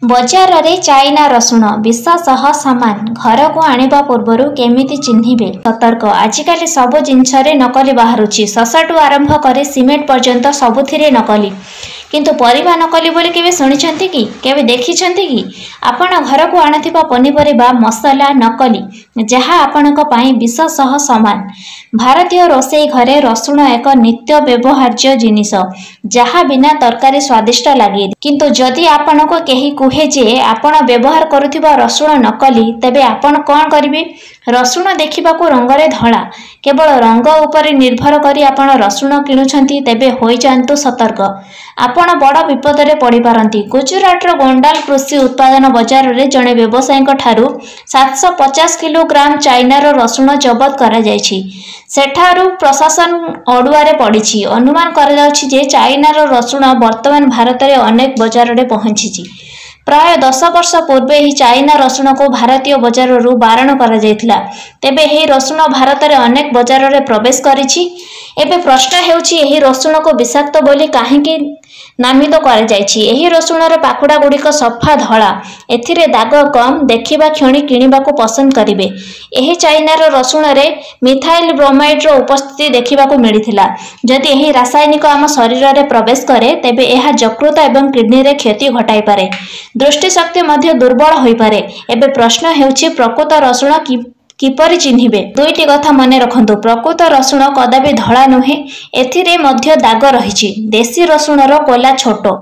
बजार रे चाइना रसुण विष सह सामान घर को आनिबा पूर्वरु केमिति चिन्हिबे सतर्क। आजिकाली सब जिनस रे नकली बाहरुछि, ससाटू आरंभ करे सिमेंट पर्यंत सबुथिरे नकली। किंतु परिबा नकली बोली केबे सुनिछंती कि केबे देखिछंती कि आपण घर को आनथिबा पनिपरिबा मसला नकली, जहा आपणक पई विष सह समान। भारतीय रोषेई घरे रसुण एक नित्य व्यवहार्य जिनिस, जहा बिना तरकारी स्वादिष्ट लागे। किंतु जदि आपणक केही कुहे जे आपण व्यवहार करुथिबा रसुण नकली, तेबे आपण कोन करिवे? रसुण देखिबाकू रंगरे धळा, केवल रंग उपरे निर्भर करी आपण रसुण किणुछंती, तेबे होई जांतु सतर्क। आपण बड़ विपदरे पड़ी पारंती। गुजरातर गोंडाल कृषि उत्पादन बजार रे जणे व्यवसायीक ठारू 750 किलोग्राम चाइनार रसुण जबत करा जायछि। सेठारू प्रशासन अडुआरे पड़िछि। अनुमान करा जाउछि जे चाइनार रसुण वर्तमान भारत रे अनेक बजार रे पहुंचिछि। प्राय 10 वर्ष पूर्वे ही चाइना रसुण को भारतीय बजार रु बारण करा जायतिला। तेबे एही रसुण भारत रे अनेक बजार रे प्रवेश करिछि। एबे प्रश्न हेउछि एही रसुण को विषाक्त बोली काहेकि नामित करा जायछि। एही रसुण रे पाखुडा गुडीक सफा धळा, एथिरे दाग कम, देखिबा क्षणी किनिबाकू पसंद करिवे। एही चाइनार रसुण रे मिथाइल ब्रोमाइड रो उपस्थिति देखिबाकू मिलिथिला। जदि एही रासायनिक आम शरीर रे प्रवेश करे, तेबे एहा यकृत एवं किडनी रे क्षति घटाई पारे। दृष्टि शक्ति मध्य दुर्बल होई पारे। एबे प्रश्न हेउछि प्रकृत रसुण किपरि चिन्हिबे? दुईटी कथा मने रखंतु। प्रकृत रसुण कदापि धळा नुहे, एथिरे मध्य दाग रहिछि। देशी रसुणर कोला छोटो।